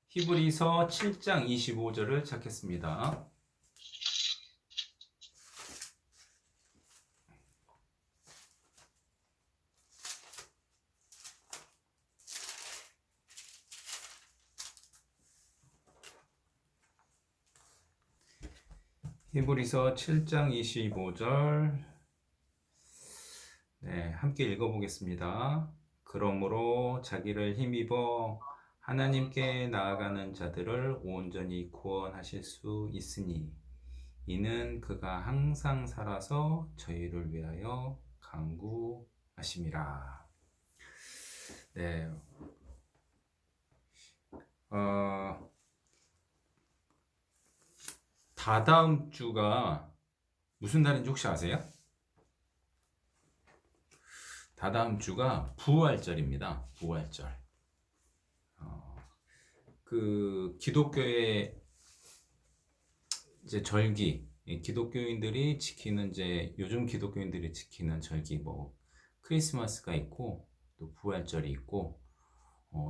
히브리서 7장 25절을 찾겠습니다. 히브리서 7장 25절 함께 읽어보겠습니다. 그러므로 자기를 힘입어 하나님께 나아가는 자들을 온전히 구원하실 수 있으니 이는 그가 항상 살아서 저희를 위하여 간구하심이라. 네, 다다음 주가 무슨 날인지 혹시 아세요? 다다음 주가 부활절입니다. 부활절. 그 기독교의 이제 절기, 기독교인들이 지키는 이제 요즘 기독교인들이 지키는 절기 뭐 크리스마스가 있고 또 부활절이 있고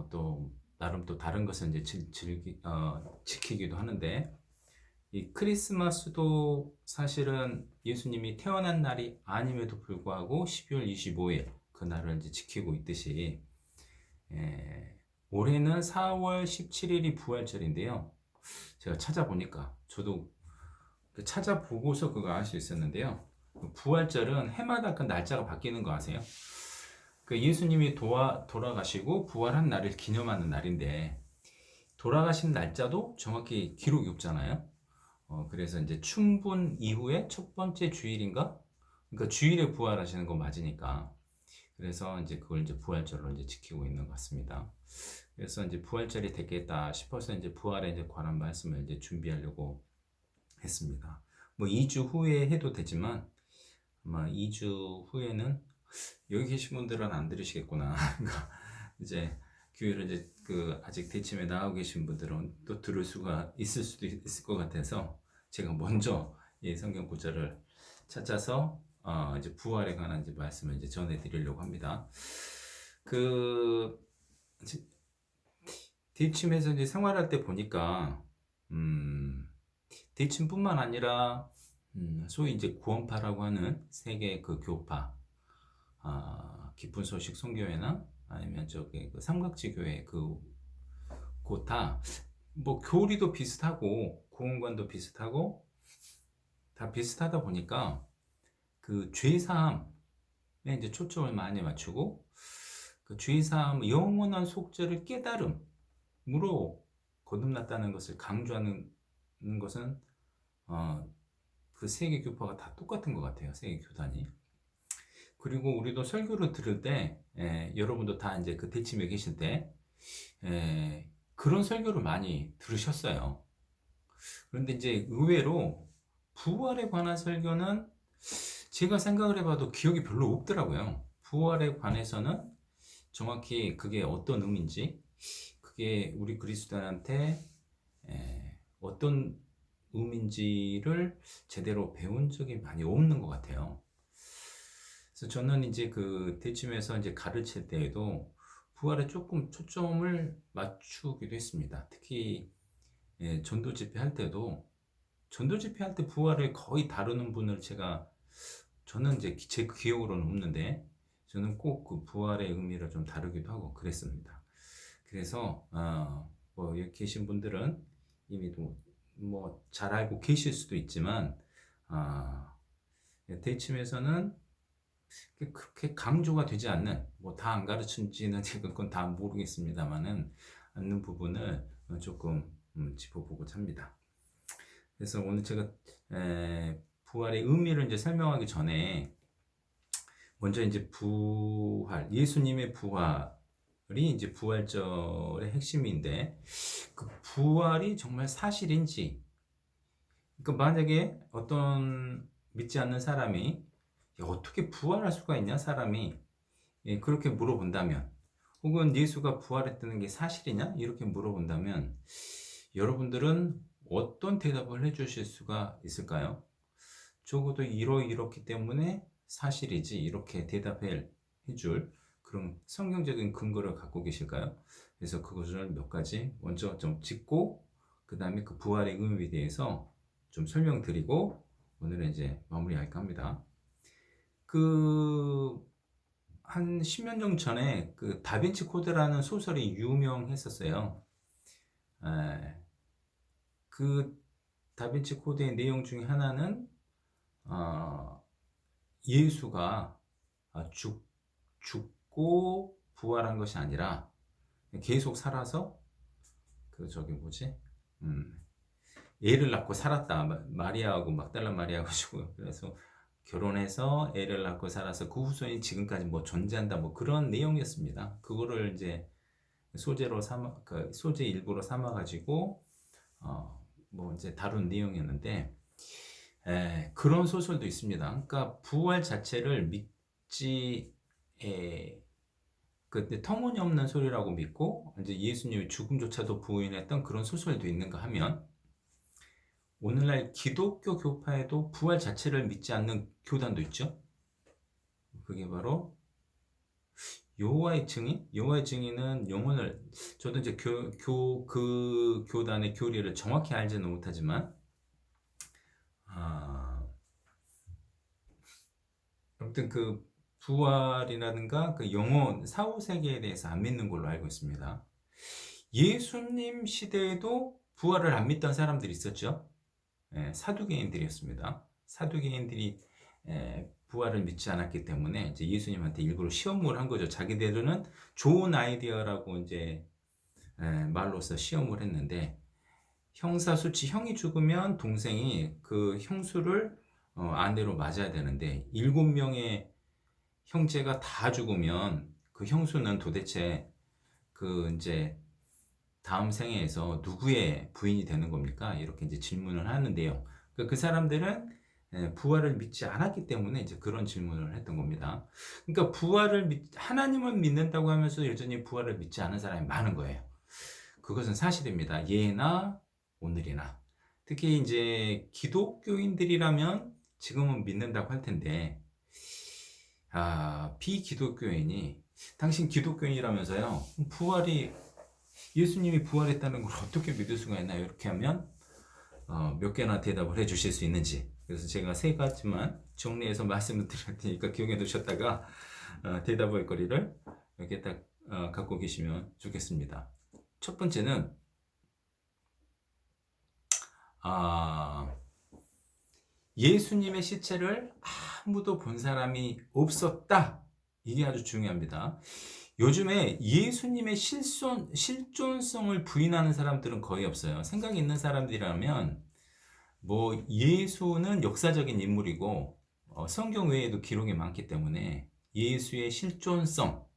또 나름 또 다른 것을 이제 지키기도 하는데 이 크리스마스도 사실은 예수님이 태어난 날이 아님에도 불구하고 12월 25일 그날을 이제 지키고 있듯이 올해는 4월 17일이 부활절인데요. 제가 찾아보니까 저도 찾아보고서 그거 알 수 있었는데요. 부활절은 해마다 그 날짜가 바뀌는 거 아세요? 그 예수님이 돌아가시고 부활한 날을 기념하는 날인데 돌아가신 날짜도 정확히 기록이 없잖아요. 그래서 이제 춘분 이후에 첫 번째 주일인가? 그러니까 주일에 부활하시는 거 맞으니까. 그래서 이제 그걸 이제 부활절로 이제 지키고 있는 것 같습니다. 그래서 이제 부활절이 되겠다 싶어서 이제 부활에 이제 관한 말씀을 이제 준비하려고 했습니다. 뭐 2주 후에 해도 되지만 아마 2주 후에는 여기 계신 분들은 안 들으시겠구나. 그러니까 이제 교회를 이제 그 아직 대침에 나가고 계신 분들은 또 들을 수가 있을 수도 있을 것 같아서 제가 먼저 이 성경 구절을 찾아서 이제 부활에 관한 이제 말씀을 이제 전해드리려고 합니다. 그 대침에서 이제 생활할 때 보니까 대침뿐만 아니라 소위 이제 구원파라고 하는 세계 그 교파, 깊은 소식 선교회나 아니면 저기 그 삼각지 교회 뭐 교리도 비슷하고 구원관도 비슷하고 다 비슷하다 보니까 그 죄사함에 이제 초점을 많이 맞추고 그 죄사함 영원한 속죄를 깨달음으로 거듭났다는 것을 강조하는 것은 그 세계 교파가 다 똑같은 것 같아요. 세계 교단이. 그리고 우리도 설교를 들을 때 여러분도 다 이제 그 대침에 계실 때 그런 설교를 많이 들으셨어요. 그런데 이제 의외로 부활에 관한 설교는 제가 생각을 해봐도 기억이 별로 없더라고요. 부활에 관해서는 정확히 그게 어떤 의미인지, 그게 우리 그리스도인한테 어떤 의미인지를 제대로 배운 적이 많이 없는 것 같아요. 그래서 저는 이제 그 대침에서 이제 가르칠 때에도 부활에 조금 초점을 맞추기도 했습니다. 특히 전도 집회 할 때도 전도 집회 할 때 부활을 거의 다루는 분을 저는 이제 제 기억으로는 없는데 저는 꼭 그 부활의 의미를 좀 다루기도 하고 그랬습니다. 그래서 뭐 여기 계신 분들은 이미 뭐 잘 알고 계실 수도 있지만 대침에서는 그렇게 강조가 되지 않는 뭐 다 안 가르친지는 제가 그건 다 모르겠습니다만은 않는 부분을 조금 짚어보고자 합니다. 그래서 오늘 제가 부활의 의미를 이제 설명하기 전에 먼저 이제 예수님의 부활이 이제 부활절의 핵심인데 그 부활이 정말 사실인지, 그러니까 만약에 어떤 믿지 않는 사람이 어떻게 부활할 수가 있냐 사람이 그렇게 물어본다면, 혹은 예수가 부활했다는 게 사실이냐 이렇게 물어본다면 여러분들은 어떤 대답을 해주실 수가 있을까요? 적어도 이렇기 때문에 사실이지 이렇게 대답해 줄 그런 성경적인 근거를 갖고 계실까요? 그래서 그것을 몇 가지 먼저 좀 짚고 그 다음에 그 부활의 의미에 대해서 좀 설명드리고 오늘은 이제 마무리할까 합니다. 그 한 10년 정도 전에 그 다빈치 코드라는 소설이 유명했었어요. 에, 그 다빈치 코드의 내용 중에 하나는 어, 예수가 죽고 부활한 것이 아니라 계속 살아서 그 저기 뭐지? 음, 애를 낳고 살았다. 마리아하고 막달라 마리아가 지고 그래서 결혼해서 애를 낳고 살아서 그 후손이 지금까지 뭐 존재한다 뭐 그런 내용이었습니다. 그거를 이제 소재로 삼아 그 소재 일부로 삼아 가지고 뭐 이제 다룬 내용이었는데 그런 소설도 있습니다. 그러니까 부활 자체를 믿지 그때 터무니없는 소리라고 믿고 이제 예수님의 죽음조차도 부인했던 그런 소설도 있는가 하면 오늘날 기독교 교파에도 부활 자체를 믿지 않는 교단도 있죠. 그게 바로 여호와의 증인? 여호와의 증인은 영혼을 저도 이제 그 교단의 교리를 정확히 알지는 못하지만 아무튼 그 부활이라든가 그 영혼 사후 세계에 대해서 안 믿는 걸로 알고 있습니다. 예수님 시대에도 부활을 안 믿던 사람들이 있었죠. 사두개인들이었습니다. 사두개인들이 부활을 믿지 않았기 때문에 이제 예수님한테 일부러 시험을 한 거죠. 자기들은 좋은 아이디어라고 이제 말로써 시험을 했는데 형사수치 형이 죽으면 동생이 그 형수를 아내로 맞아야 되는데 7명의 형제가 다 죽으면 그 형수는 도대체 그 이제 다음 생애에서 누구의 부인이 되는 겁니까? 이렇게 이제 질문을 하는데요. 그 사람들은 부활을 믿지 않았기 때문에 이제 그런 질문을 했던 겁니다. 그러니까 하나님을 믿는다고 하면서 여전히 부활을 믿지 않은 사람이 많은 거예요. 그것은 사실입니다. 예나 오늘이나. 특히 이제 기독교인들이라면 지금은 믿는다고 할 텐데, 비기독교인이 당신 기독교인이라면서요. 예수님이 부활했다는 걸 어떻게 믿을 수가 있나요? 이렇게 하면 몇 개나 대답을 해 주실 수 있는지. 그래서 제가 3가지만 정리해서 말씀을 드릴 테니까 기억해 두셨다가 대답할 거리를 이렇게 딱 갖고 계시면 좋겠습니다. 첫 번째는 예수님의 시체를 아무도 본 사람이 없었다. 이게 아주 중요합니다. 요즘에 예수님의 실존성을 부인하는 사람들은 거의 없어요. 생각이 있는 사람들이라면 뭐 예수는 역사적인 인물이고 성경 외에도 기록이 많기 때문에 예수의 실존성을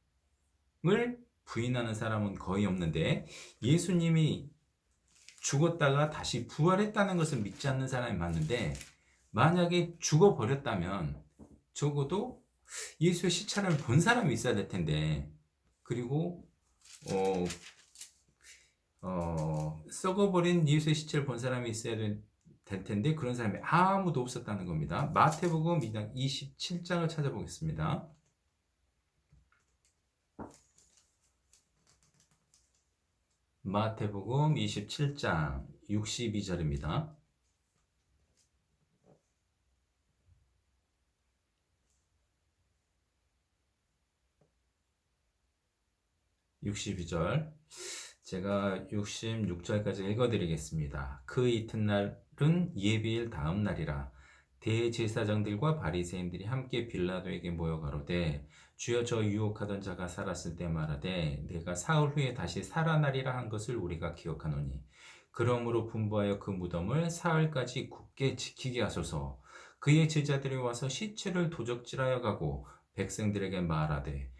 부인하는 사람은 거의 없는데 예수님이 죽었다가 다시 부활했다는 것을 믿지 않는 사람이 많은데 만약에 죽어버렸다면 적어도 예수의 시체를 본 사람이 있어야 될 텐데 그리고 썩어버린 예수의 시체를 본 사람이 있어야 될 텐데 그런 사람이 아무도 없었다는 겁니다. 마태복음 2장 27장을 찾아보겠습니다. 마태복음 27장 62절입니다. 제가 66절까지 읽어드리겠습니다. 그 이튿날은 예비일 다음 날이라 대제사장들과 바리새인들이 함께 빌라도에게 모여 가로되 주여 저 유혹하던 자가 살았을 때 말하되 내가 사흘 후에 다시 살아나리라 한 것을 우리가 기억하노니 그러므로 분부하여 그 무덤을 사흘까지 굳게 지키게 하소서. 그의 제자들이 와서 시체를 도적질하여 가고 백성들에게 말하되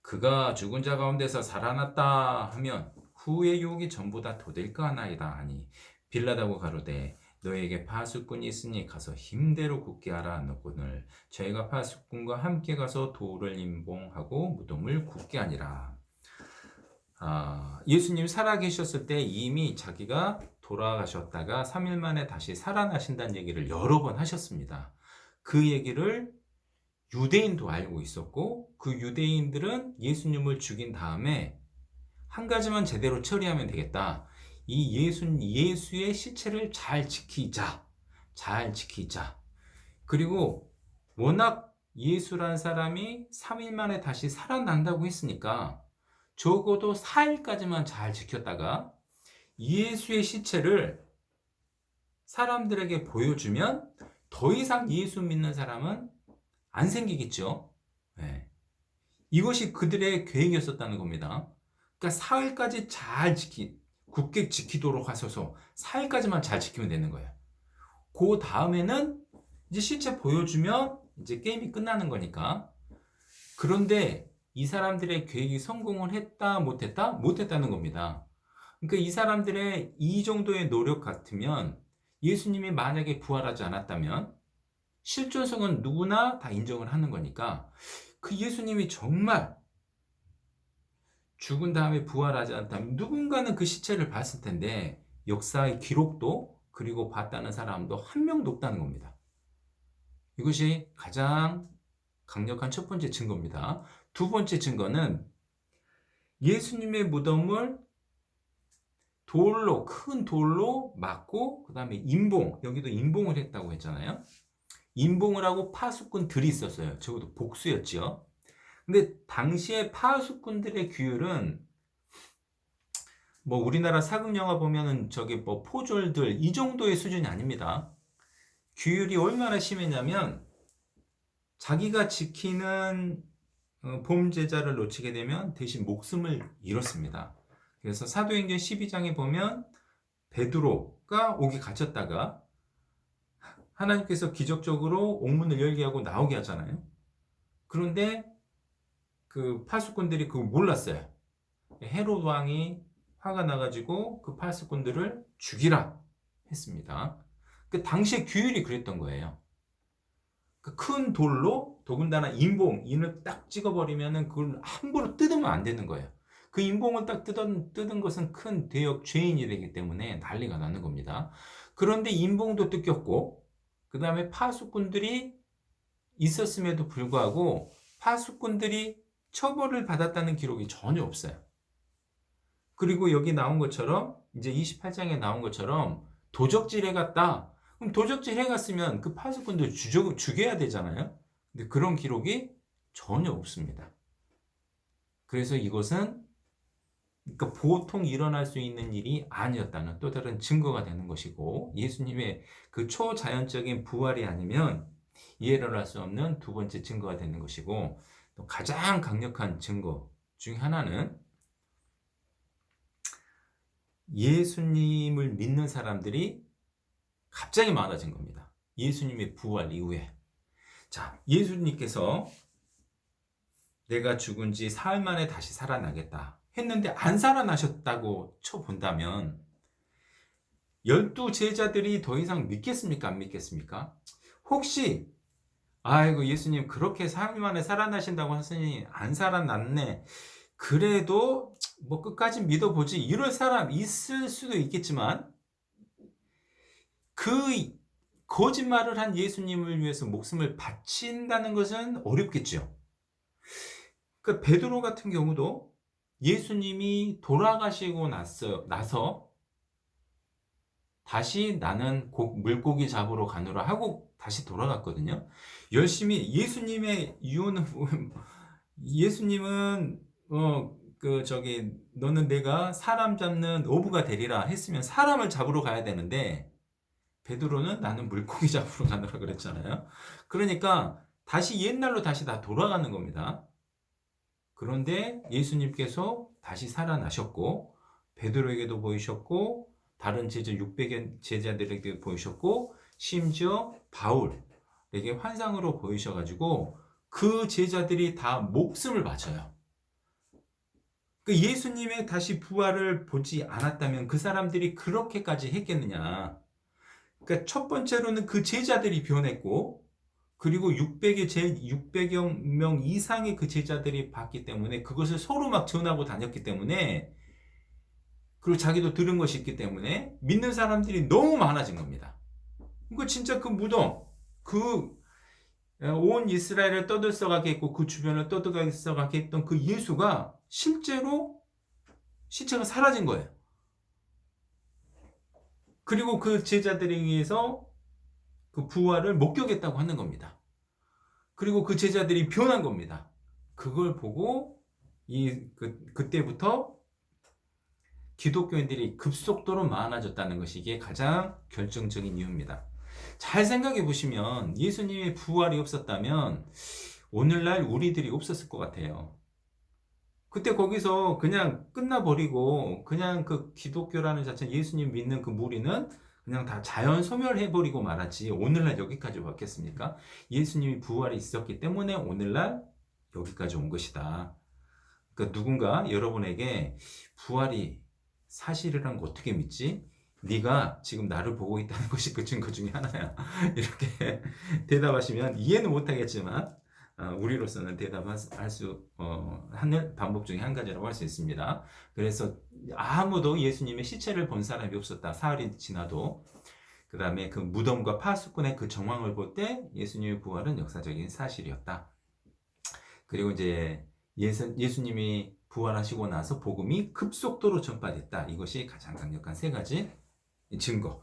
그가 죽은 자 가운데서 살아났다 하면 후의 유혹이 전부 다 도될까 하나이다 하니 빌라도가 가로되 너에게 파수꾼이 있으니 가서 힘대로 굳게 하라 하노거늘 저희가 파수꾼과 함께 가서 돌을 임봉하고 무덤을 굳게 하니라. 예수님이 살아계셨을 때 이미 자기가 돌아가셨다가 3일 만에 다시 살아나신다는 얘기를 여러 번 하셨습니다. 그 얘기를 유대인도 알고 있었고, 그 유대인들은 예수님을 죽인 다음에 한 가지만 제대로 처리하면 되겠다. 이 예수의 시체를 잘 지키자. 잘 지키자. 그리고 워낙 예수란 사람이 3일 만에 다시 살아난다고 했으니까 적어도 4일까지만 잘 지켰다가 예수의 시체를 사람들에게 보여주면 더 이상 예수 믿는 사람은 안 생기겠죠. 네. 이것이 그들의 계획이었었다는 겁니다. 그러니까 4일까지 굳게 지키도록 하셔서 4일까지만 잘 지키면 되는 거예요. 그 다음에는 이제 시체 보여주면 이제 게임이 끝나는 거니까. 그런데 이 사람들의 계획이 성공을 했다, 못했다? 못했다는 겁니다. 그러니까 이 사람들의 이 정도의 노력 같으면 예수님이 만약에 부활하지 않았다면 실존성은 누구나 다 인정을 하는 거니까 그 예수님이 정말 죽은 다음에 부활하지 않다면 누군가는 그 시체를 봤을 텐데 역사의 기록도 그리고 봤다는 사람도 한 명도 없다는 겁니다. 이것이 가장 강력한 첫 번째 증거입니다. 두 번째 증거는 예수님의 무덤을 큰 돌로 막고 그 다음에 여기도 임봉을 했다고 했잖아요. 임봉을 하고 파수꾼들이 있었어요. 적어도 복수였죠. 근데 당시에 파수꾼들의 규율은 뭐 우리나라 사극 영화 보면은 저기 뭐 포졸들 이 정도의 수준이 아닙니다. 규율이 얼마나 심했냐면 자기가 지키는 범죄자를 놓치게 되면 대신 목숨을 잃었습니다. 그래서 사도행전 12장에 보면 베드로가 옥에 갇혔다가 하나님께서 기적적으로 옥문을 열게 하고 나오게 하잖아요. 그런데 그 파수꾼들이 그걸 몰랐어요. 헤롯 왕이 화가 나가지고 그 파수꾼들을 죽이라 했습니다. 그 당시의 규율이 그랬던 거예요. 그 큰 돌로 더군다나 인을 딱 찍어버리면은 그걸 함부로 뜯으면 안 되는 거예요. 그 인봉을 딱 뜯은 것은 큰 대역 죄인이 되기 때문에 난리가 나는 겁니다. 그런데 인봉도 뜯겼고, 그 다음에 파수꾼들이 있었음에도 불구하고 파수꾼들이 처벌을 받았다는 기록이 전혀 없어요. 그리고 여기 나온 것처럼 이제 28장에 나온 것처럼 도적질해 갔다. 그럼 도적질해 갔으면 그 파수꾼들 죽여야 되잖아요. 근데 그런 기록이 전혀 없습니다. 그래서 이것은 그러니까 보통 일어날 수 있는 일이 아니었다는 또 다른 증거가 되는 것이고 예수님의 그 초자연적인 부활이 아니면 이해를 할 수 없는 두 번째 증거가 되는 것이고 또 가장 강력한 증거 중에 하나는 예수님을 믿는 사람들이 갑자기 많아진 겁니다. 예수님의 부활 이후에. 자, 예수님께서 내가 죽은 지 사흘 만에 다시 살아나겠다 했는데 안 살아나셨다고 쳐본다면 12 제자들이 더 이상 믿겠습니까? 안 믿겠습니까? 혹시 아이고 예수님 그렇게 사흘 만에 살아나신다고 하시니 안 살아났네. 그래도 뭐 끝까지 믿어보지 이럴 사람 있을 수도 있겠지만 그 거짓말을 한 예수님을 위해서 목숨을 바친다는 것은 어렵겠죠. 그 베드로 같은 경우도 예수님이 돌아가시고 나서 다시 나는 물고기 잡으러 가노라 하고 다시 돌아갔거든요. 열심히 예수님은 너는 내가 사람 잡는 어부가 되리라 했으면 사람을 잡으러 가야 되는데 베드로는 나는 물고기 잡으러 가노라 그랬잖아요. 그러니까 다시 옛날로 다시 다 돌아가는 겁니다. 그런데 예수님께서 다시 살아나셨고 베드로에게도 보이셨고 다른 제자 600여 제자들에게 보이셨고 심지어 바울에게 환상으로 보이셔가지고 그 제자들이 다 목숨을 바쳐요. 그 예수님의 다시 부활을 보지 않았다면 그 사람들이 그렇게까지 했겠느냐. 그러니까 첫 번째로는 그 제자들이 변했고 그리고 600여 명 이상의 그 제자들이 봤기 때문에 그것을 서로 막 전하고 다녔기 때문에 그리고 자기도 들은 것이 있기 때문에 믿는 사람들이 너무 많아진 겁니다. 그러니까 진짜 그 무덤 온 이스라엘을 떠들썩하게 했고 그 주변을 떠들썩하게 했던 그 예수가 실제로 시체가 사라진 거예요. 그리고 그 제자들에 의해서 그 부활을 목격했다고 하는 겁니다. 그리고 그 제자들이 변한 겁니다. 그걸 보고 그때부터 기독교인들이 급속도로 많아졌다는 것이 이게 가장 결정적인 이유입니다. 잘 생각해 보시면 예수님의 부활이 없었다면 오늘날 우리들이 없었을 것 같아요. 그때 거기서 그냥 끝나버리고 그냥 그 기독교라는 자체 예수님 믿는 그 무리는 그냥 다 자연 소멸해버리고 말았지 오늘날 여기까지 왔겠습니까? 예수님이 부활이 있었기 때문에 오늘날 여기까지 온 것이다. 그러니까 누군가 여러분에게 부활이 사실이란 거 어떻게 믿지? 네가 지금 나를 보고 있다는 것이 그 증거 중에 하나야. 이렇게 대답하시면 이해는 못하겠지만 우리로서는 대답할 수 하는 방법 중에 한 가지라고 할 수 있습니다. 그래서 아무도 예수님의 시체를 본 사람이 없었다. 사흘이 지나도. 그 다음에 그 무덤과 파수꾼의 그 정황을 볼 때 예수님의 부활은 역사적인 사실이었다. 그리고 이제 예수님이 부활하시고 나서 복음이 급속도로 전파됐다. 이것이 가장 강력한 세 가지 증거.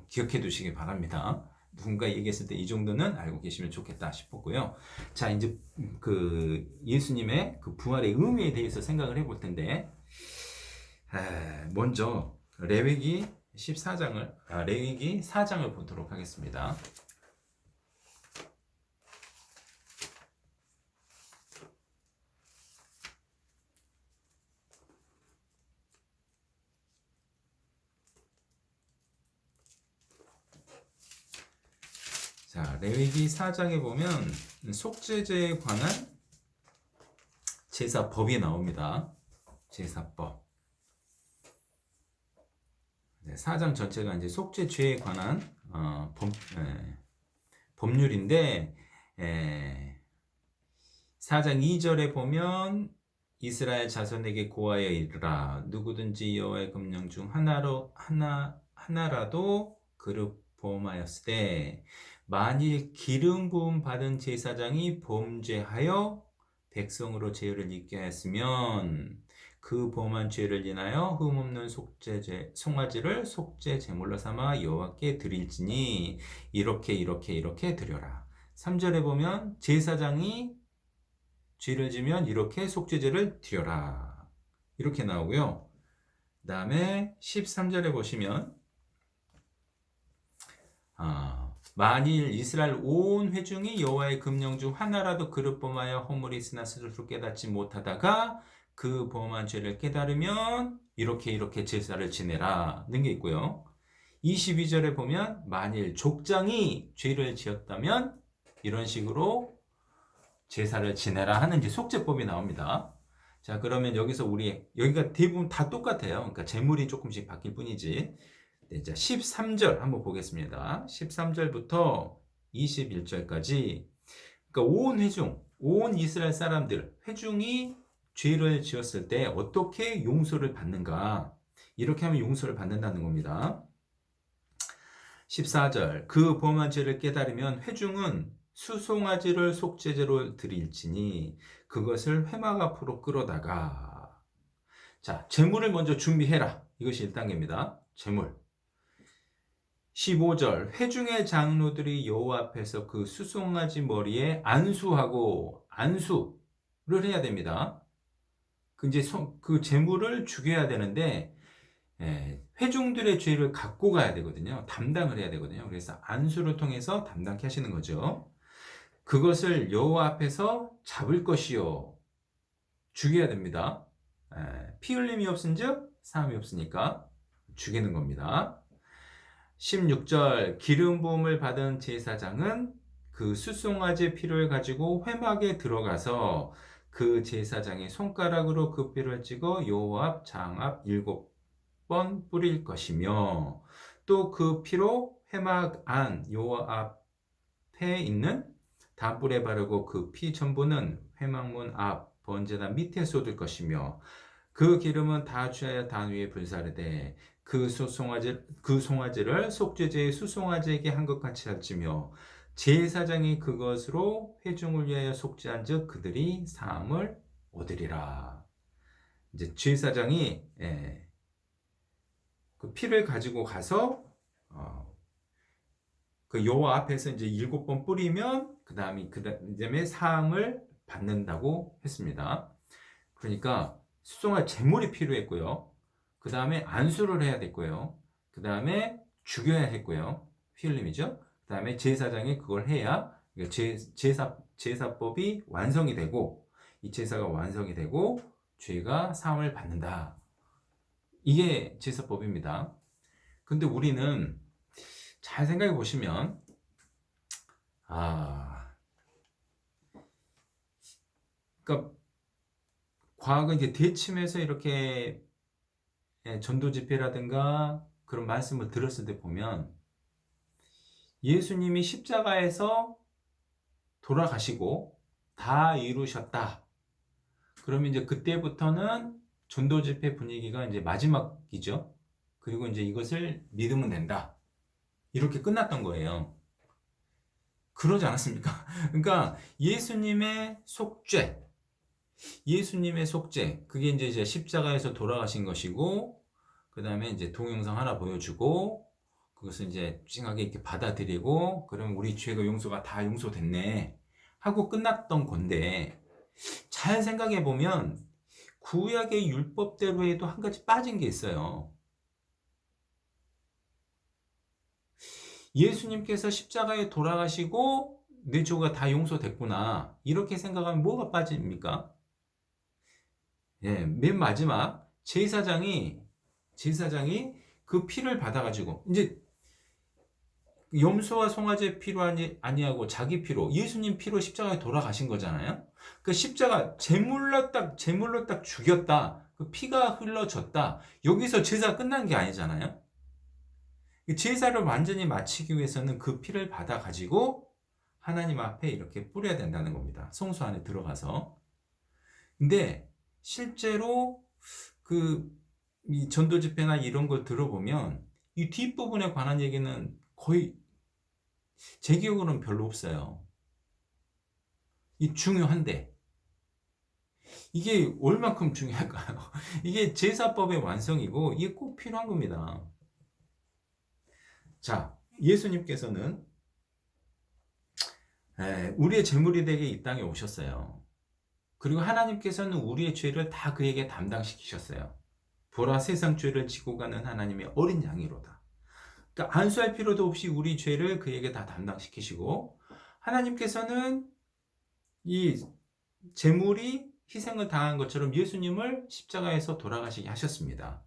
기억해 두시기 바랍니다. 누군가 얘기했을 때 이 정도는 알고 계시면 좋겠다 싶었고요. 자, 이제 그 예수님의 그 부활의 의미에 대해서 생각을 해볼 텐데, 먼저 레위기 4장을 보도록 하겠습니다. 자, 레위기 4장에 보면 속죄제에 관한 제사법이 나옵니다. 제사법. 4장 전체가 이제 속죄죄에 관한 법률인데 4장 2절에 보면 이스라엘 자손에게 고하여 이르라 누구든지 여호와의 금령 중 하나라도 그를 범하였을 때 만일 기름 부음 받은 제사장이 범죄하여 백성으로 제의를 잊게 하였으면 그 범한 죄를 인하여 흠없는 송아지를 속죄 제물로 삼아 여호와께 드릴지니 이렇게 드려라. 3절에 보면 제사장이 죄를 지면 이렇게 속죄제를 드려라. 이렇게 나오고요. 그 다음에 13절에 보시면 만일 이스라엘 온 회중이 여호와의 금령 중 하나라도 그릇 범하여 허물이 있으나 스스로 깨닫지 못하다가 그 범한 죄를 깨달으면 이렇게 제사를 지내라는 게 있고요. 22절에 보면 만일 족장이 죄를 지었다면 이런 식으로 제사를 지내라 하는 이제 속죄법이 나옵니다. 자, 그러면 여기서 여기가 대부분 다 똑같아요. 그러니까 제물이 조금씩 바뀔 뿐이지. 네, 자, 13절 한번 보겠습니다. 13절부터 21절까지. 그러니까 온 회중, 온 이스라엘 사람들, 회중이 죄를 지었을 때 어떻게 용서를 받는가? 이렇게 하면 용서를 받는다는 겁니다. 14절. 그 범한 죄를 깨달으면 회중은 수송아지를 속죄제로 드릴지니 그것을 회막 앞으로 끌어다가. 자, 제물을 먼저 준비해라. 이것이 1단계입니다. 제물. 15절 회중의 장로들이 여호와 앞에서 그 수송아지 머리에 안수하고 안수를 해야 됩니다. 그 제물을 죽여야 되는데 회중들의 죄를 갖고 가야 되거든요. 담당을 해야 되거든요. 그래서 안수를 통해서 담당케 하시는 거죠. 그것을 여호와 앞에서 잡을 것이요 죽여야 됩니다. 피 흘림이 없은즉 사함이 없으니까 죽이는 겁니다. 16절 기름 부음을 받은 제사장은 그 수송아지 피를 가지고 회막에 들어가서 그 제사장의 손가락으로 그 피를 찍어 여호와 앞 장 앞 7번 뿌릴 것이며 또 그 피로 회막 안 여호와 앞에 있는 단불에 바르고 그 피 전부는 회막문 앞 번제단 밑에 쏟을 것이며 그 기름은 다 취하여 단 위에 불사르되 그 송아지를 속죄제의 수송아지에게 한 것 같이 할지며 제사장이 그것으로 회중을 위하여 속죄한즉 그들이 사함을 얻으리라. 이제 제사장이 그 피를 가지고 가서 그 여호와 앞에서 이제 7번 뿌리면 그다음에 사함을 받는다고 했습니다. 그러니까 수송할 제물이 필요했고요. 그 다음에 안수를 해야 됐고요. 그 다음에 죽여야 했고요. 피 흘림이죠. 그 다음에 제사장이 그걸 해야 제사법이 완성이 되고, 이 제사가 완성이 되고 죄가 사함을 받는다. 이게 제사법입니다. 근데 우리는 잘 생각해 보시면 그러니까 과거 이제 대침해서 이렇게 전도 집회라든가 그런 말씀을 들었을 때 보면 예수님이 십자가에서 돌아가시고 다 이루셨다. 그러면 이제 그때부터는 전도 집회 분위기가 이제 마지막이죠. 그리고 이제 이것을 믿으면 된다. 이렇게 끝났던 거예요. 그러지 않았습니까? 그러니까 예수님의 속죄, 그게 이제 십자가에서 돌아가신 것이고, 그 다음에 이제 동영상 하나 보여주고, 그것을 이제 찡하게 이렇게 받아들이고, 그러면 우리 죄가 용서가 다 용서됐네 하고 끝났던 건데, 잘 생각해 보면 구약의 율법대로 해도 한 가지 빠진 게 있어요. 예수님께서 십자가에 돌아가시고 내 죄가 다 용서됐구나, 이렇게 생각하면 뭐가 빠집니까? 맨 마지막 제사장이 그 피를 받아가지고 이제 염소와 송아지 피로 아니하고 자기 피로, 예수님 피로 십자가에 돌아가신 거잖아요. 그 십자가 제물로 딱 죽였다. 그 피가 흘러졌다. 여기서 제사가 끝난 게 아니잖아요. 제사를 완전히 마치기 위해서는 그 피를 받아 가지고 하나님 앞에 이렇게 뿌려야 된다는 겁니다. 성소 안에 들어가서. 근데 실제로 이 전도 집회나 이런 걸 들어보면 이 뒷부분에 관한 얘기는 거의 제 기억으로는 별로 없어요. 이 중요한데 이게 얼만큼 중요할까요? 이게 제사법의 완성이고 이게 꼭 필요한 겁니다. 자, 예수님께서는 우리의 제물이 되게 이 땅에 오셨어요. 그리고 하나님께서는 우리의 죄를 다 그에게 담당시키셨어요. 보라, 세상 죄를 지고 가는 하나님의 어린 양이로다. 그러니까 안수할 필요도 없이 우리 죄를 그에게 다 담당시키시고, 하나님께서는 이 제물이 희생을 당한 것처럼 예수님을 십자가에서 돌아가시게 하셨습니다.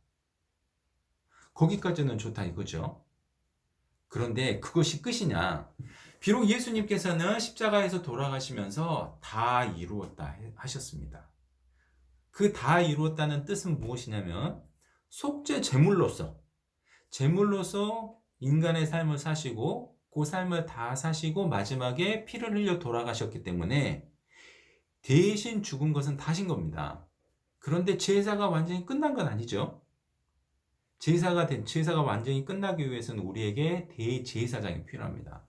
거기까지는 좋다 이거죠. 그런데 그것이 끝이냐? 비록 예수님께서는 십자가에서 돌아가시면서 다 이루었다 하셨습니다. 그 다 이루었다는 뜻은 무엇이냐면 속죄 제물로서 인간의 삶을 사시고 그 삶을 다 사시고 마지막에 피를 흘려 돌아가셨기 때문에 대신 죽은 것은 다신 겁니다. 그런데 제사가 완전히 끝난 건 아니죠. 제사가 완전히 끝나기 위해서는 우리에게 대제사장이 필요합니다.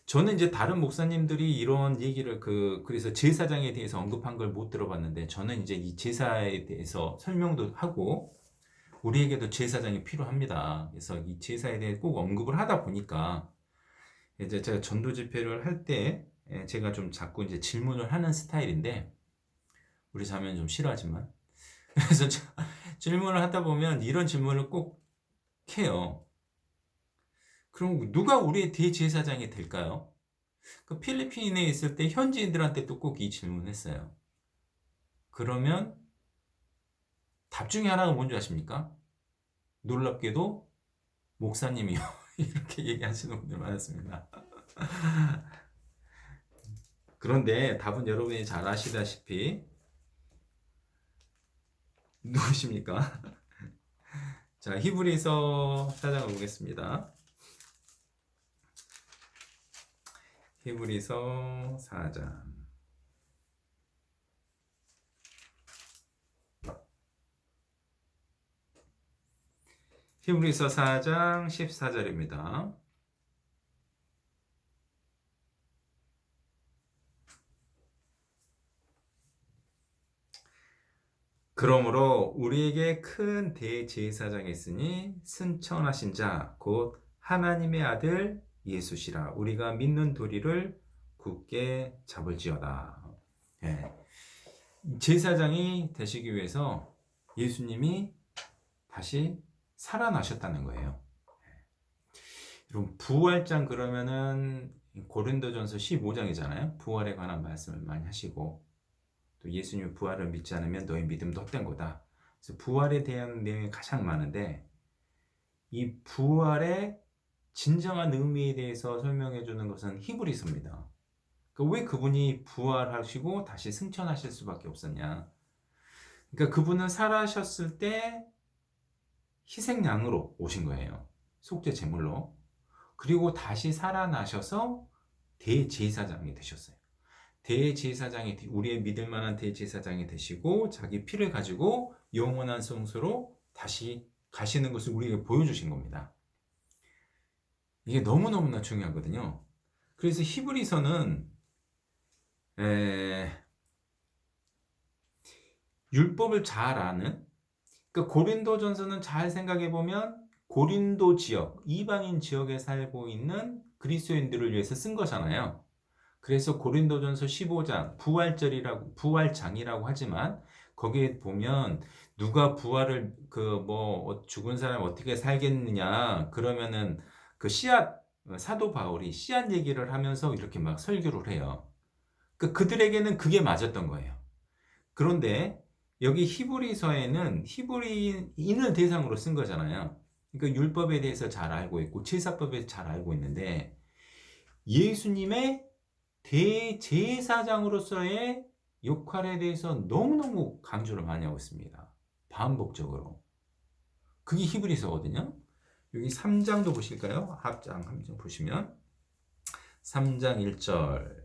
저는 이제 다른 목사님들이 이런 얘기를 그래서 제사장에 대해서 언급한 걸 못 들어봤는데, 저는 이제 이 제사에 대해서 설명도 하고 우리에게도 제사장이 필요합니다. 그래서 이 제사에 대해 꼭 언급을 하다 보니까 이제 제가 전도 집회를 할 때 제가 좀 자꾸 이제 질문을 하는 스타일인데, 우리 자매는 좀 싫어하지만 그래서 질문을 하다 보면 이런 질문을 꼭 해요. 그럼 누가 우리의 대제사장이 될까요? 그 필리핀에 있을 때 현지인들한테 또 꼭 이 질문했어요. 그러면 답 중에 하나가 뭔지 아십니까? 놀랍게도 목사님이요. 이렇게 얘기하시는 분들 많았습니다. 그런데 답은 여러분이 잘 아시다시피 누구십니까? 자, 히브리서 4장을 보겠습니다. 히브리서 4장. 히브리서 4장 14절입니다. 그러므로 우리에게 큰 대제사장이 있으니 승천하신 자 곧 하나님의 아들 예수시라. 우리가 믿는 도리를 굳게 잡을지어다. 예. 제사장이 되시기 위해서 예수님이 다시 살아나셨다는 거예요. 여러분, 부활장 그러면은 고린도전서 15장이잖아요. 부활에 관한 말씀을 많이 하시고, 또 예수님의 부활을 믿지 않으면 너의 믿음도 헛된 거다. 그래서 부활에 대한 내용이 가장 많은데, 이 부활의 진정한 의미에 대해서 설명해 주는 것은 히브리서입니다. 그러니까 왜 그분이 부활하시고 다시 승천하실 수밖에 없었냐? 그러니까 그분은 살아셨을 때 희생양으로 오신 거예요. 속죄 제물로. 그리고 다시 살아나셔서 대제사장이 되셨어요. 대제사장이, 우리의 믿을 만한 대제사장이 되시고 자기 피를 가지고 영원한 성소로 다시 가시는 것을 우리에게 보여주신 겁니다. 이게 너무너무나 중요하거든요. 그래서 히브리서는 율법을 잘 아는, 그러니까 고린도전서는 잘 생각해 보면 고린도 지역, 이방인 지역에 살고 있는 그리스도인들을 위해서 쓴 거잖아요. 그래서 고린도전서 15장 부활장이라고 하지만 거기에 보면 누가 부활을 죽은 사람 어떻게 살겠느냐 그러면은 그 씨앗, 사도 바울이 씨앗 얘기를 하면서 이렇게 막 설교를 해요. 그들에게는 그게 맞았던 거예요. 그런데 여기 히브리서에는 히브리인을 대상으로 쓴 거잖아요. 그러니까 율법에 대해서 잘 알고 있고 제사법에 잘 알고 있는데 예수님의 대제사장으로서의 역할에 대해서 너무너무 강조를 많이 하고 있습니다. 반복적으로. 그게 히브리서거든요. 여기 3장도 보실까요? 합장 3장 보시면 3장 1절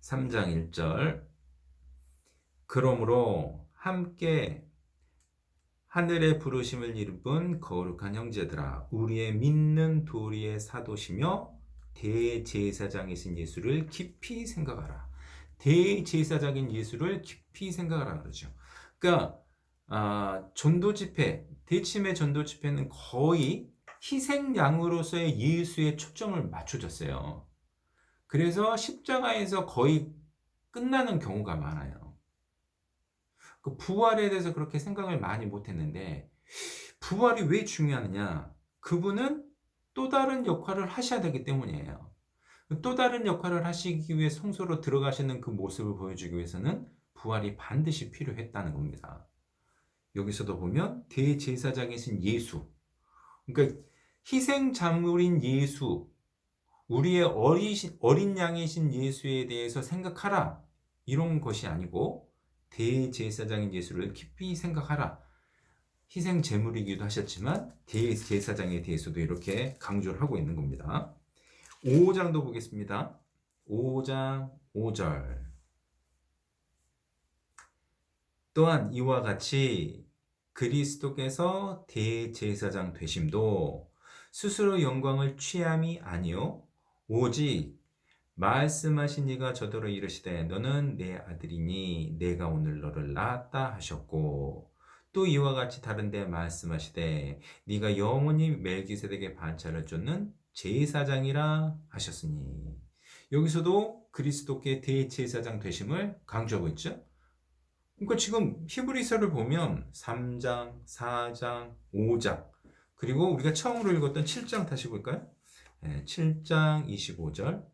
3장 1절 그러므로 함께 하늘의 부르심을 입은 거룩한 형제들아 우리의 믿는 도리의 사도시며 대제사장이신 예수를 깊이 생각하라. 대제사장인 예수를 깊이 생각하라 그러죠. 그러니까 전도 집회, 대침의 전도 집회는 거의 희생양으로서의 예수에 초점을 맞춰졌어요. 그래서 십자가에서 거의 끝나는 경우가 많아요. 그 부활에 대해서 그렇게 생각을 많이 못했는데 부활이 왜 중요하느냐? 그분은 또 다른 역할을 하셔야 되기 때문이에요. 또 다른 역할을 하시기 위해 성소로 들어가시는 그 모습을 보여주기 위해서는 부활이 반드시 필요했다는 겁니다. 여기서도 보면 대제사장이신 예수, 그러니까 희생자물인 예수, 우리의 어린 양이신 예수에 대해서 생각하라 이런 것이 아니고 대제사장인 예수를 깊이 생각하라. 희생 제물이기도 하셨지만 대제사장에 대해서도 이렇게 강조를 하고 있는 겁니다. 5장도 보겠습니다. 5장 5절 또한 이와 같이 그리스도께서 대제사장 되심도 스스로 영광을 취함이 아니요 오직 말씀하신 이가 저더러 이르시되 너는 내 아들이니 내가 오늘 너를 낳았다 하셨고 또 이와 같이 다른데 말씀하시되 네가 영원히 멜기세덱의 반차를 쫓는 제사장이라 하셨으니 여기서도 그리스도께 대제사장 되심을 강조하고 있죠. 그러니까 지금 히브리서를 보면 3장, 4장, 5장 그리고 우리가 처음으로 읽었던 7장 다시 볼까요? 7장 25절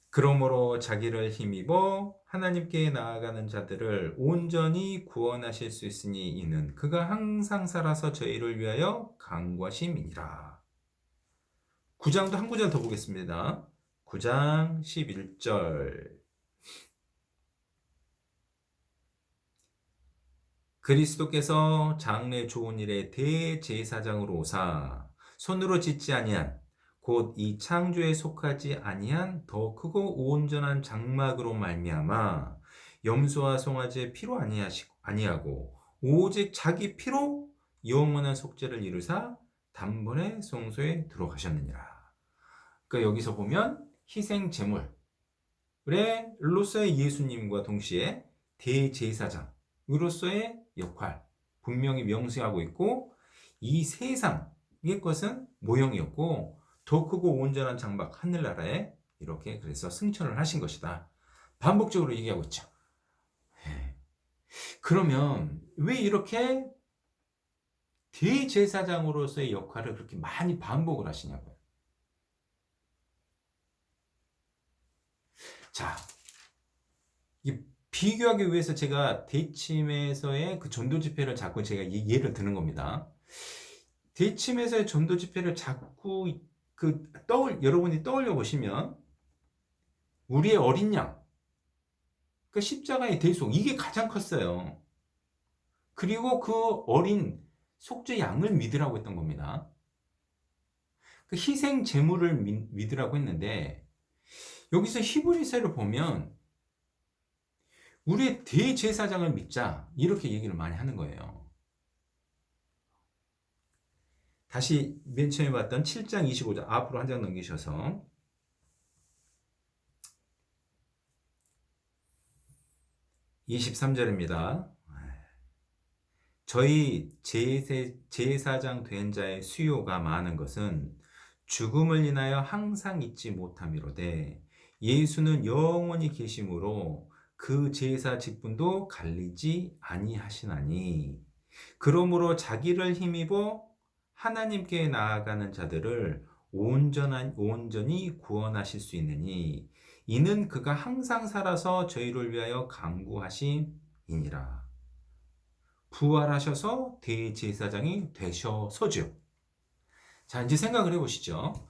그러므로 자기를 힘입어 하나님께 나아가는 자들을 온전히 구원하실 수 있으니 이는 그가 항상 살아서 저희를 위하여 강구하심이니라. 9장도 한 구절 더 보겠습니다. 9장 11절 그리스도께서 장래 좋은 일의 대제사장으로 오사 손으로 짓지 아니한 곧 이 창조에 속하지 아니한 더 크고 온전한 장막으로 말미암아 염소와 송아지의 피로 아니하고 오직 자기 피로 영원한 속죄를 이루사 단번에 성소에 들어가셨느니라. 그러니까 여기서 보면 희생 제물의 로서의 예수님과 동시에 대제사장으로서의 역할 분명히 명시하고 있고, 이 세상의 것은 모형이었고 더 크고 온전한 장막 하늘나라에 이렇게 그래서 승천을 하신 것이다. 반복적으로 얘기하고 있죠. 그러면 왜 이렇게 대제사장으로서의 역할을 그렇게 많이 반복을 하시냐고요. 자, 이 비교하기 위해서 제가 대침에서의 그 전도 집회를 자꾸 제가 예를 드는 겁니다. 대침에서의 전도 집회를 자꾸 여러분이 떠올려 보시면 우리의 어린 양, 그 십자가의 대속, 이게 가장 컸어요. 그리고 그 어린 속죄 양을 믿으라고 했던 겁니다. 그 희생 제물을 믿으라고 했는데, 여기서 히브리서를 보면 우리의 대제사장을 믿자 이렇게 얘기를 많이 하는 거예요. 다시 맨 처음에 봤던 7장 25절 앞으로 한 장 넘기셔서 23절입니다. 저희 제사장 된 자의 수요가 많은 것은 죽음을 인하여 항상 잊지 못함이로되, 예수는 영원히 계심으로 그 제사 직분도 갈리지 아니하시나니, 그러므로 자기를 힘입어 하나님께 나아가는 자들을 온전히 구원하실 수 있느니, 이는 그가 항상 살아서 저희를 위하여 간구하심이니라. 부활하셔서 대제사장이 되셔서죠. 자, 이제 생각을 해보시죠.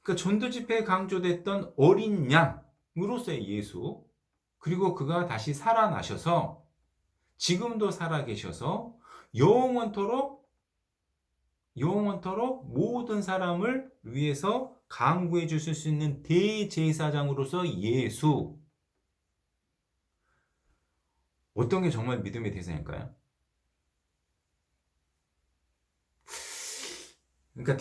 그 전도 집회에 강조됐던 어린 양으로서의 예수, 그리고 그가 다시 살아나셔서 지금도 살아계셔서 영원토록 모든 사람을 위해서 간구해 주실 수 있는 대제사장으로서 예수. 어떤 게 정말 믿음의 대상일까요? 그러니까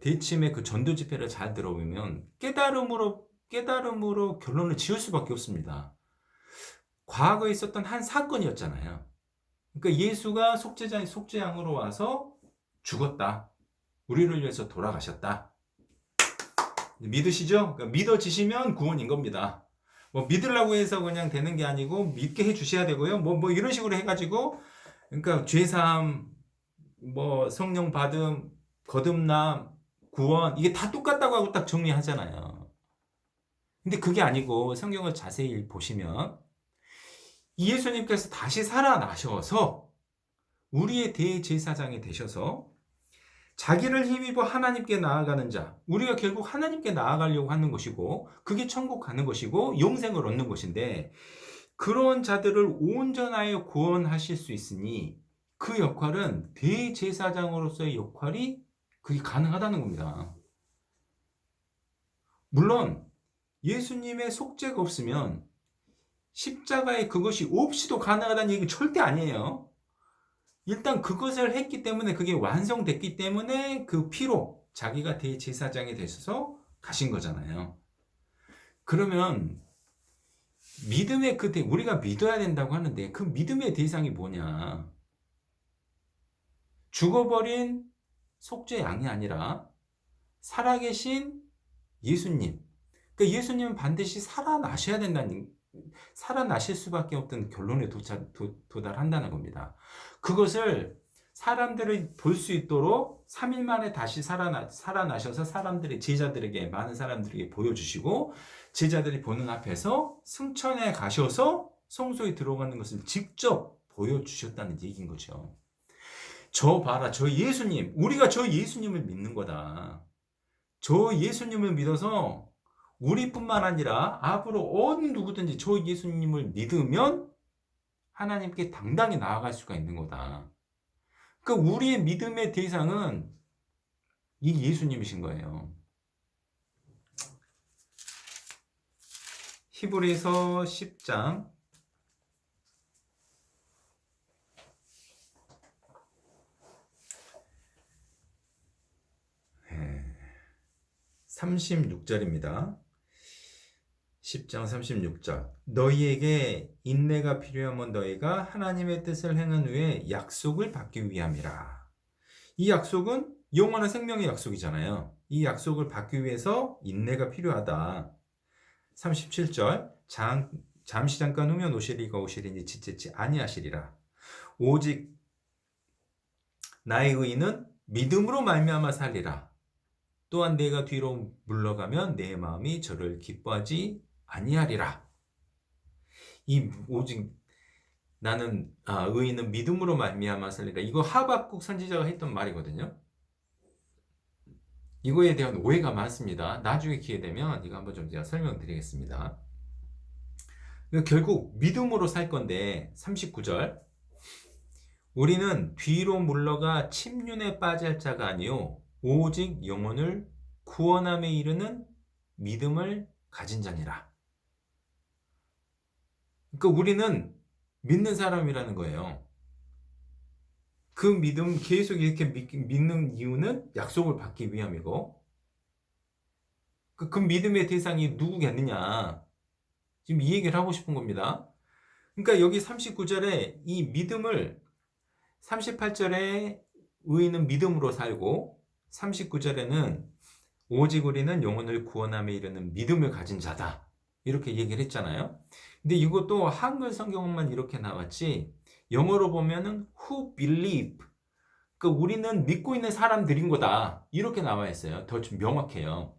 대침의 그 전도 집회를 잘 들어보면 깨달음으로 결론을 지을 수밖에 없습니다. 과거에 있었던 한 사건이었잖아요. 그러니까 예수가 속죄양으로 와서 죽었다. 우리를 위해서 돌아가셨다. 믿으시죠? 그러니까 믿어지시면 구원인 겁니다. 뭐 믿으려고 해서 그냥 되는 게 아니고 믿게 해 주셔야 되고요. 뭐 이런 식으로 해가지고, 그러니까 죄사함, 뭐 성령 받음, 거듭남, 구원, 이게 다 똑같다고 하고 딱 정리하잖아요. 근데 그게 아니고 성경을 자세히 보시면 예수님께서 다시 살아나셔서 우리의 대제사장이 되셔서 자기를 힘입어 하나님께 나아가는 자, 우리가 결국 하나님께 나아가려고 하는 것이고, 그게 천국 가는 것이고 영생을 얻는 것인데, 그런 자들을 온전하여 구원하실 수 있으니 그 역할은 대제사장으로서의 역할이 그게 가능하다는 겁니다. 물론 예수님의 속죄가 없으면 십자가에 그것이 없이도 가능하다는 얘기 절대 아니에요. 일단 그것을 했기 때문에, 그게 완성됐기 때문에 그 피로 자기가 대제사장이 되셔서 가신 거잖아요. 그러면 믿음의 우리가 믿어야 된다고 하는데 그 믿음의 대상이 뭐냐? 죽어버린 속죄 양이 아니라 살아계신 예수님. 그러니까 예수님은 반드시 살아나실 수밖에 없던 결론에 도달한다는 겁니다. 그것을 사람들이 볼 수 있도록 3일 만에 다시 살아나셔서 제자들에게, 많은 사람들에게 보여주시고, 제자들이 보는 앞에서 승천해 가셔서 성소에 들어가는 것을 직접 보여주셨다는 얘기인 거죠. 저 봐라, 저 예수님, 우리가 저 예수님을 믿는 거다. 저 예수님을 믿어서 우리뿐만 아니라 앞으로 어느 누구든지 저 예수님을 믿으면 하나님께 당당히 나아갈 수가 있는 거다. 그러니까 우리의 믿음의 대상은 이 예수님이신 거예요. 히브리서 10장 36절입니다. 10장 36절. 너희에게 인내가 필요하면 너희가 하나님의 뜻을 행한 후에 약속을 받기 위함이라. 이 약속은 영원한 생명의 약속이잖아요. 이 약속을 받기 위해서 인내가 필요하다. 37절. 잠시 잠깐 후면 오시리가 오시리니 지체치 아니하시리라. 오직 나의 의인은 믿음으로 말미암아 살리라. 또한 내가 뒤로 물러가면 내 마음이 저를 기뻐하지 아니하리라. 이 오직 나는 의인은 믿음으로 말미암아 살리라. 이거 하박국 선지자가 했던 말이거든요. 이거에 대한 오해가 많습니다. 나중에 기회 되면 이거 한번 좀 제가 설명드리겠습니다. 결국 믿음으로 살 건데 39절. 우리는 뒤로 물러가 침륜에 빠질 자가 아니요 오직 영혼을 구원함에 이르는 믿음을 가진 자니라. 그러니까 우리는 믿는 사람이라는 거예요. 그 믿음 계속 이렇게 믿는 이유는 약속을 받기 위함이고, 그 믿음의 대상이 누구겠느냐, 지금 이 얘기를 하고 싶은 겁니다. 그러니까 여기 39절에 이 믿음을 38절에 의인은 믿음으로 살고 39절에는 오직 우리는 영혼을 구원함에 이르는 믿음을 가진 자다, 이렇게 얘기를 했잖아요. 근데 이것도 한글 성경만 이렇게 나왔지 영어로 보면은 who believe, 그러니까 우리는 믿고 있는 사람들인 거다, 이렇게 나와 있어요. 더 좀 명확해요.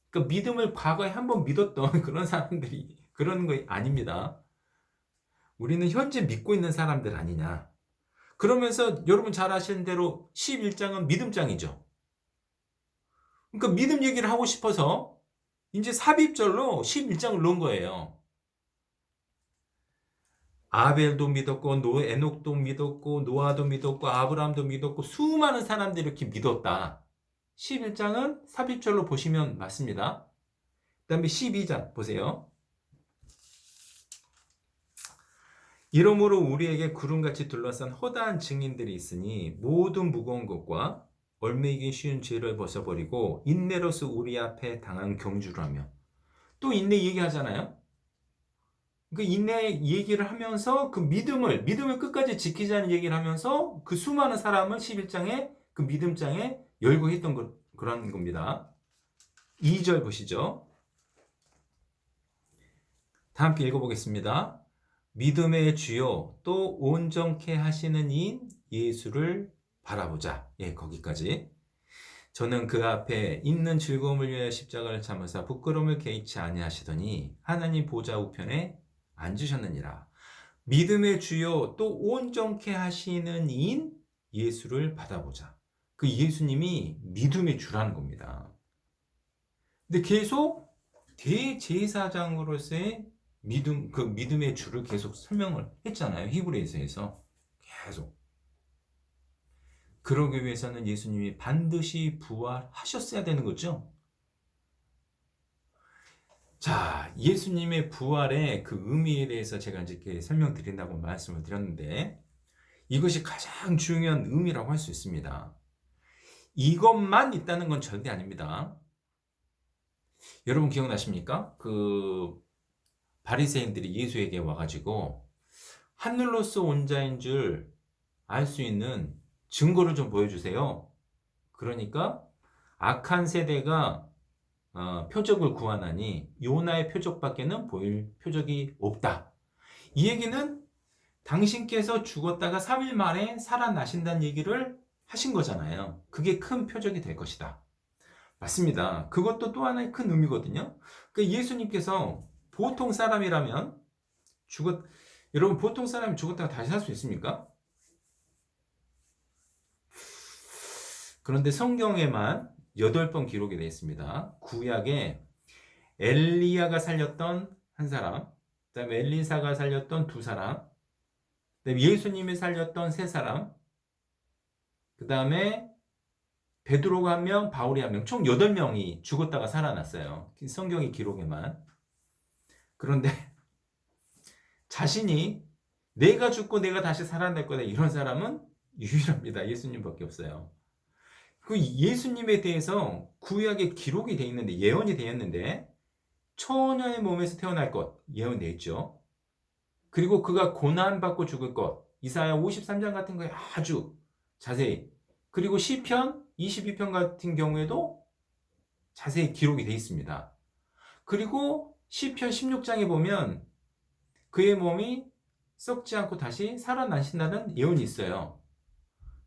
그러니까 믿음을 과거에 한번 믿었던 그런 사람들이 그러는 거 아닙니다. 우리는 현재 믿고 있는 사람들 아니냐. 그러면서 여러분 잘 아시는 대로 11장은 믿음장이죠. 그러니까 믿음 얘기를 하고 싶어서 이제 삽입절로 11장을 넣은 거예요. 아벨도 믿었고 에녹도 믿었고 노아도 믿었고 아브라함도 믿었고 수많은 사람들이 이렇게 믿었다. 11장은 삽입절로 보시면 맞습니다. 그 다음에 12장 보세요. 이러므로 우리에게 구름같이 둘러싼 허다한 증인들이 있으니 모든 무거운 것과 얽매이기 쉬운 죄를 벗어버리고 인내로서 우리 앞에 당한 경주를 하며, 또 인내 얘기하잖아요. 그 인내 얘기를 하면서 그 믿음을 끝까지 지키자는 얘기를 하면서 그 수많은 사람을 11장에 그 믿음장에 열고 했던 그런 겁니다. 2절 보시죠. 다 함께 읽어보겠습니다. 믿음의 주요 또 온전케 하시는 이인 예수를 바라보자. 예, 거기까지. 저는 그 앞에 있는 즐거움을 위하여 십자가를 참으사 부끄러움을 개의치 아니하시더니 하나님 보좌 우편에 앉으셨느니라. 믿음의 주요 또 온전케 하시는 이인 예수를 받아보자. 그 예수님이 믿음의 주라는 겁니다. 근데 계속 대제사장으로서의 그 믿음의 주를 계속 설명을 했잖아요. 히브리서에서 계속. 그러기 위해서는 예수님이 반드시 부활하셨어야 되는 거죠. 자, 예수님의 부활의 그 의미에 대해서 제가 이제 설명드린다고 말씀을 드렸는데, 이것이 가장 중요한 의미라고 할 수 있습니다. 이것만 있다는 건 절대 아닙니다. 여러분 기억나십니까? 그 바리새인들이 예수에게 와가지고 하늘로서 온 자인 줄 알 수 있는 증거를 좀 보여주세요. 그러니까 악한 세대가 표적을 구하나니 요나의 표적밖에는 보일 표적이 없다. 이 얘기는 당신께서 죽었다가 3일 만에 살아나신다는 얘기를 하신 거잖아요. 그게 큰 표적이 될 것이다. 맞습니다. 그것도 또 하나의 큰 의미거든요. 그러니까 예수님께서 보통 사람이라면 여러분 보통 사람이 죽었다가 다시 살 수 있습니까? 그런데 성경에만 8번 기록이 되어 있습니다. 구약에 엘리야가 살렸던 한 사람, 그 다음에 엘리사가 살렸던 2사람, 그 다음에 예수님이 살렸던 3사람, 그 다음에 베드로가 1명, 바울이 1명, 총 8명이 죽었다가 살아났어요. 성경의 기록에만. 그런데 자신이 내가 죽고 내가 다시 살아날 거다, 이런 사람은 유일합니다. 예수님밖에 없어요. 그 예수님에 대해서 구약에 기록이 되어 있는데, 예언이 되었는데, 처녀의 몸에서 태어날 것 예언되어 있죠. 그리고 그가 고난받고 죽을 것, 이사야 53장 같은 거에 아주 자세히, 그리고 시편 22편 같은 경우에도 자세히 기록이 되어 있습니다. 그리고 시편 16장에 보면 그의 몸이 썩지 않고 다시 살아나신다는 예언이 있어요.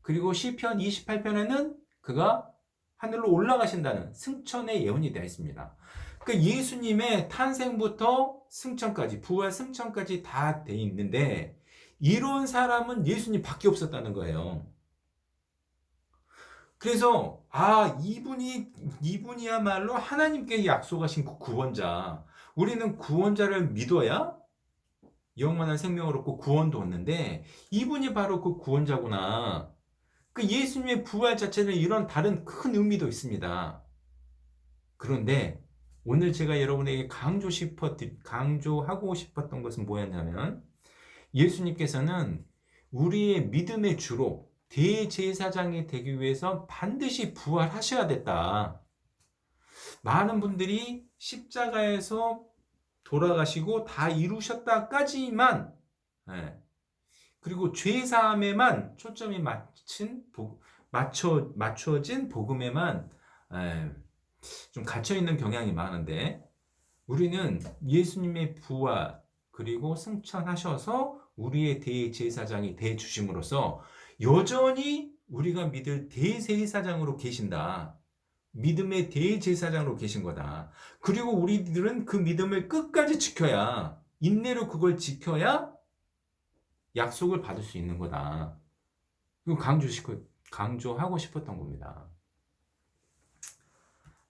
그리고 시편 28편에는 그가 하늘로 올라가신다는 승천의 예언이 되어 있습니다. 그러니까 예수님의 탄생부터 승천까지, 부활 승천까지 다 되어 있는데, 이런 사람은 예수님밖에 없었다는 거예요. 그래서 이분이야말로 하나님께 약속하신 그 구원자. 우리는 구원자를 믿어야 영원한 생명을 얻고 구원도 얻는데, 이분이 바로 그 구원자구나. 그 예수님의 부활 자체는 이런 다른 큰 의미도 있습니다. 그런데 오늘 제가 여러분에게 강조하고 싶었던 것은 뭐였냐면, 예수님께서는 우리의 믿음의 주로 대제사장이 되기 위해서 반드시 부활하셔야 됐다. 많은 분들이 십자가에서 돌아가시고 다 이루셨다까지만, 예, 그리고 죄사함에만 초점이 맞춰진 복음에만, 예, 좀 갇혀 있는 경향이 많은데, 우리는 예수님의 부활 그리고 승천하셔서 우리의 대제사장이 돼 주심으로써 여전히 우리가 믿을 대제사장으로 계신다. 믿음의 대제사장으로 계신 거다. 그리고 우리들은 그 믿음을 끝까지 지켜야, 인내로 그걸 지켜야 약속을 받을 수 있는 거다. 이거 강조하고 싶었던 겁니다.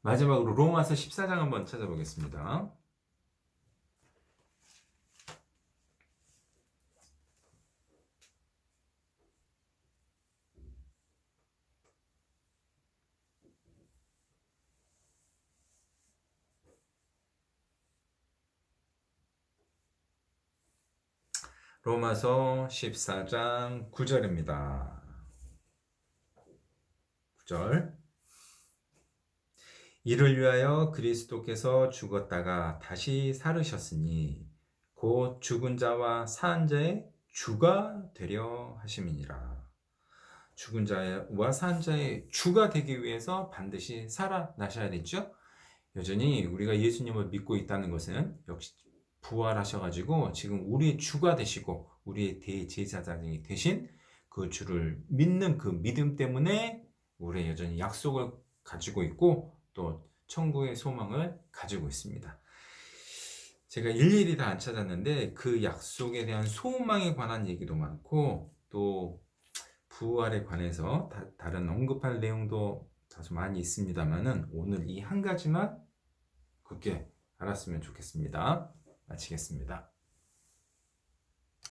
마지막으로 로마서 14장 한번 찾아보겠습니다. 로마서 14장 9절입니다. 9절. 이를 위하여 그리스도께서 죽었다가 다시 살으셨으니 곧 죽은 자와 산 자의 주가 되려 하심이니라. 죽은 자와 산 자의 주가 되기 위해서 반드시 살아나셔야 됐죠. 여전히 우리가 예수님을 믿고 있다는 것은 역시 부활하셔가지고 지금 우리의 주가 되시고 우리의 대제사장이 되신 그 주를 믿는 그 믿음 때문에 우리 여전히 약속을 가지고 있고 또 천국의 소망을 가지고 있습니다. 제가 일일이 다 안 찾았는데 그 약속에 대한 소망에 관한 얘기도 많고 또 부활에 관해서 다른 언급할 내용도 다소 많이 있습니다만은 오늘 이 한 가지만 굳게 알았으면 좋겠습니다. 마치겠습니다.